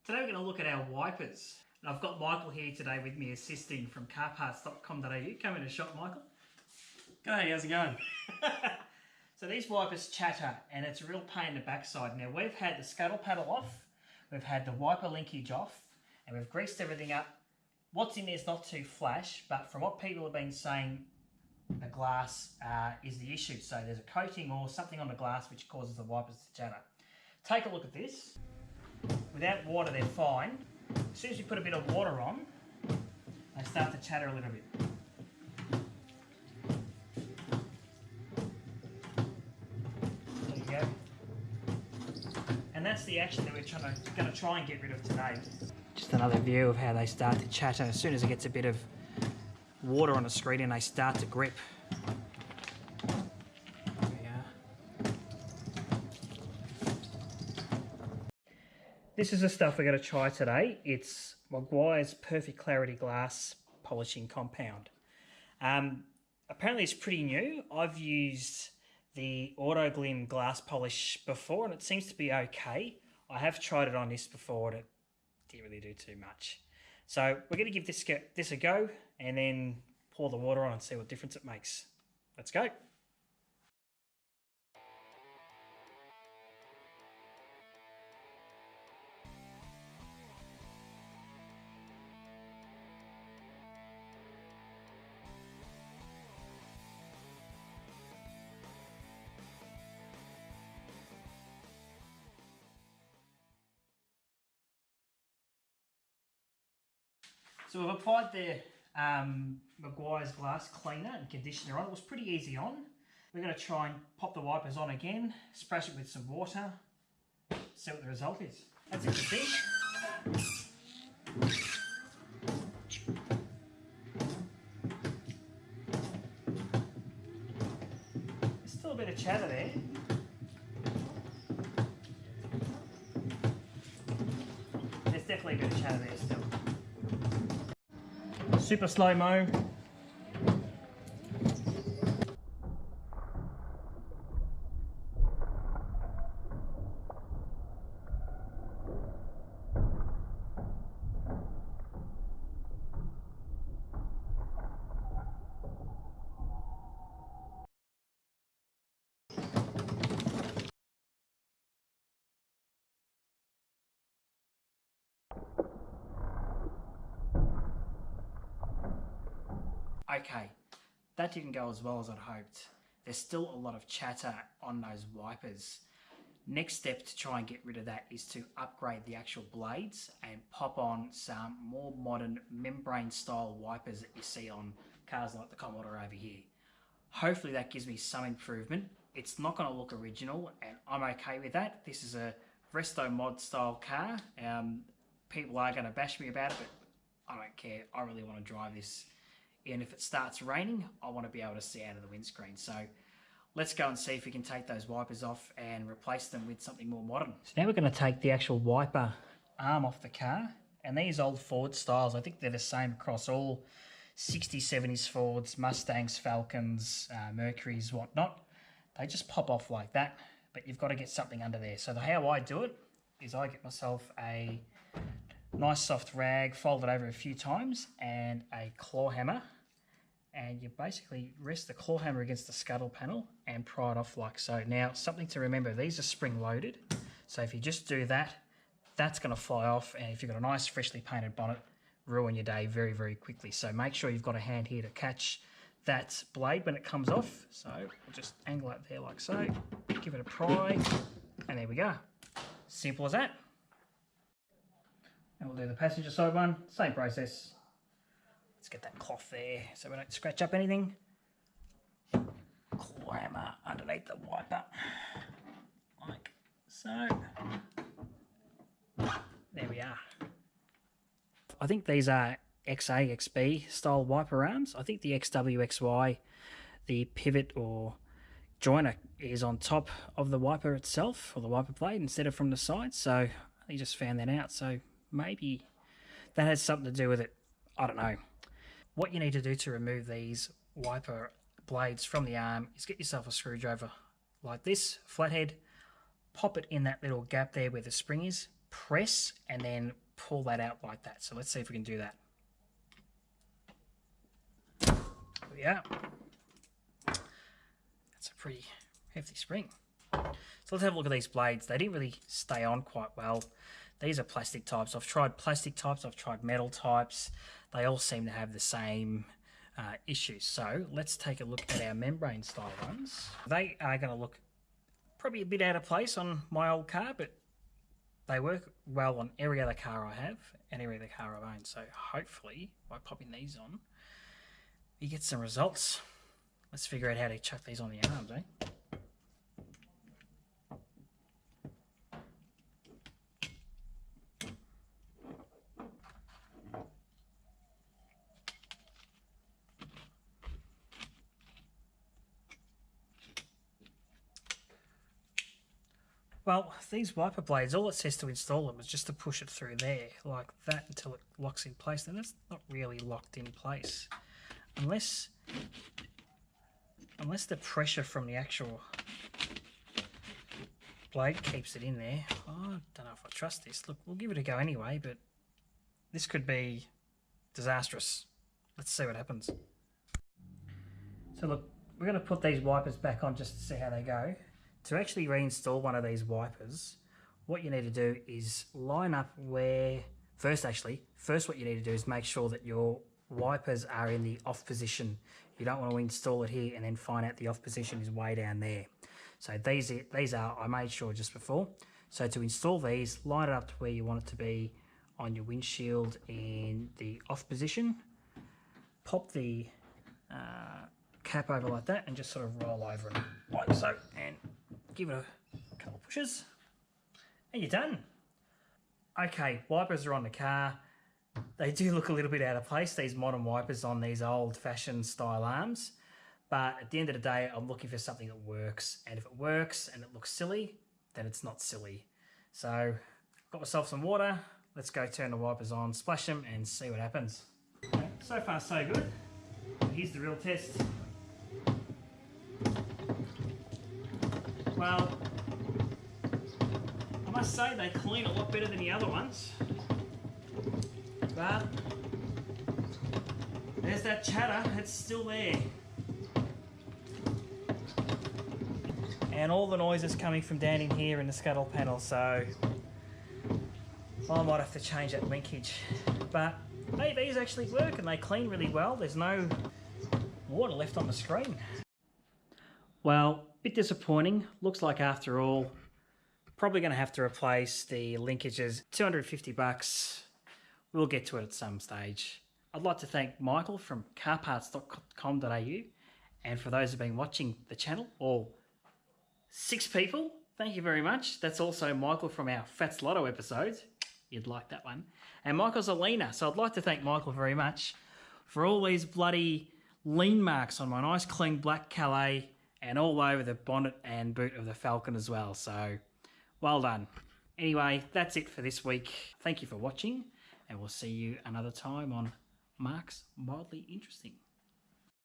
Today we're going to look at our wipers. And I've got Michael here today with me assisting from carparts.com.au. Come in a shot, Michael. G'day, how's it going? So these wipers chatter and it's a real pain in the backside. Now we've had the scuttle paddle off, we've had the wiper linkage off, and we've greased everything up. What's in there is not too flash, but from what people have been saying, the glass is the issue. So there's a coating or something on the glass which causes the wipers to chatter. Take a look at this. Without water, they're fine. As soon as you put a bit of water on, they start to chatter a little bit. There you go. And that's the action that we're going to try and get rid of today. Just another view of how they start to chatter. As soon as it gets a bit of water on the screen and they start to grip. This is the stuff we're going to try today. It's Meguiar's Perfect Clarity Glass Polishing Compound. Apparently it's pretty new. I've used the Autoglim glass polish before and it seems to be okay. I have tried it on this before and it didn't really do too much. So we're going to give this a go and then pour the water on and see what difference it makes. Let's go. So we've applied the Meguiar's glass cleaner and conditioner on. It was pretty easy on. We're going to try and pop the wipers on again, splash it with some water, see what the result is. That's interesting. There's still a bit of chatter there. There's definitely a bit of chatter there still. Super slow-mo. Okay, that didn't go as well as I'd hoped. There's still a lot of chatter on those wipers. Next step to try and get rid of that is to upgrade the actual blades and pop on some more modern membrane style wipers that you see on cars like the Commodore over here. Hopefully that gives me some improvement. It's not going to look original and I'm okay with that. This is a Resto mod style car. People are going to bash me about it, but I don't care. I really want to drive this. And if it starts raining, I want to be able to see out of the windscreen. So let's go and see if we can take those wipers off and replace them with something more modern. So now we're going to take the actual wiper arm off the car. And these old Ford styles, I think they're the same across all 60s, 70s Fords, Mustangs, Falcons, Mercurys, whatnot. They just pop off like that, but you've got to get something under there. So how I do it is I get myself a nice soft rag, fold it over a few times, and a claw hammer. And you basically rest the claw hammer against the scuttle panel and pry it off like so. Now, something to remember, these are spring loaded. So if you just do that, that's going to fly off. And if you've got a nice freshly painted bonnet, ruin your day very, very quickly. So make sure you've got a hand here to catch that blade when it comes off. So we'll just angle it there like so, give it a pry, and there we go. Simple as that. And we'll do the passenger side one, same process. Let's get that cloth there so we don't scratch up anything. Claw hammer underneath the wiper, like so. There we are. I think these are XA, XB style wiper arms. I think the XW, XY, the pivot or joiner is on top of the wiper itself, or the wiper blade, instead of from the side. So I just found that out. So maybe that has something to do with it. I don't know. What you need to do to remove these wiper blades from the arm is get yourself a screwdriver like this, flathead, pop it in that little gap there where the spring is, press and then pull that out like that. So let's see if we can do that. Yeah, that's a pretty hefty spring. So let's have a look at these blades. They didn't really stay on quite well. These are plastic types. I've tried plastic types, I've tried metal types. They all seem to have the same issues. So let's take a look at our membrane style ones. They are going to look probably a bit out of place on my old car, but they work well on every other car I have and every other car I've owned. So hopefully by popping these on, you get some results. Let's figure out how to chuck these on the arms, eh? Well, these wiper blades, all it says to install them is just to push it through there like that until it locks in place. And it's not really locked in place unless the pressure from the actual blade keeps it in there. Oh, I don't know if I trust this. Look, we'll give it a go anyway, but this could be disastrous. Let's see what happens. So look, we're going to put these wipers back on just to see how they go. To actually reinstall one of these wipers, what you need to do is line up where... First what you need to do is make sure that your wipers are in the off position. You don't want to install it here and then find out the off position is way down there. So these are, I made sure just before. So to install these, line it up to where you want it to be on your windshield in the off position. Pop the cap over like that and just sort of roll over it like so, and give it a couple pushes and you're done. Okay, wipers are on the car. They do look a little bit out of place, these modern wipers on these old-fashioned style arms, but at the end of the day I'm looking for something that works, and if it works and it looks silly, then it's not silly. So got myself some water, let's go turn the wipers on, splash them and see what happens. Okay, so far so good. Here's the real test. Well, I must say they clean a lot better than the other ones. But there's that chatter, it's still there. And all the noise is coming from down in here in the scuttle panel, so I might have to change that linkage. But hey, these actually work and they clean really well. There's no water left on the screen. Well, bit disappointing. Looks like after all, probably going to have to replace the linkages. 250 bucks. We'll get to it at some stage. I'd like to thank Michael from carparts.com.au, and for those who've been watching the channel, all 6 people, thank you very much. That's also Michael from our Fats Lotto episode. You'd like that one. And Michael's a leaner, so I'd like to thank Michael very much for all these bloody lean marks on my nice clean black Calais and all over the bonnet and boot of the Falcon as well. So, well done. Anyway, that's it for this week. Thank you for watching, and we'll see you another time on Mark's Mildly Interesting.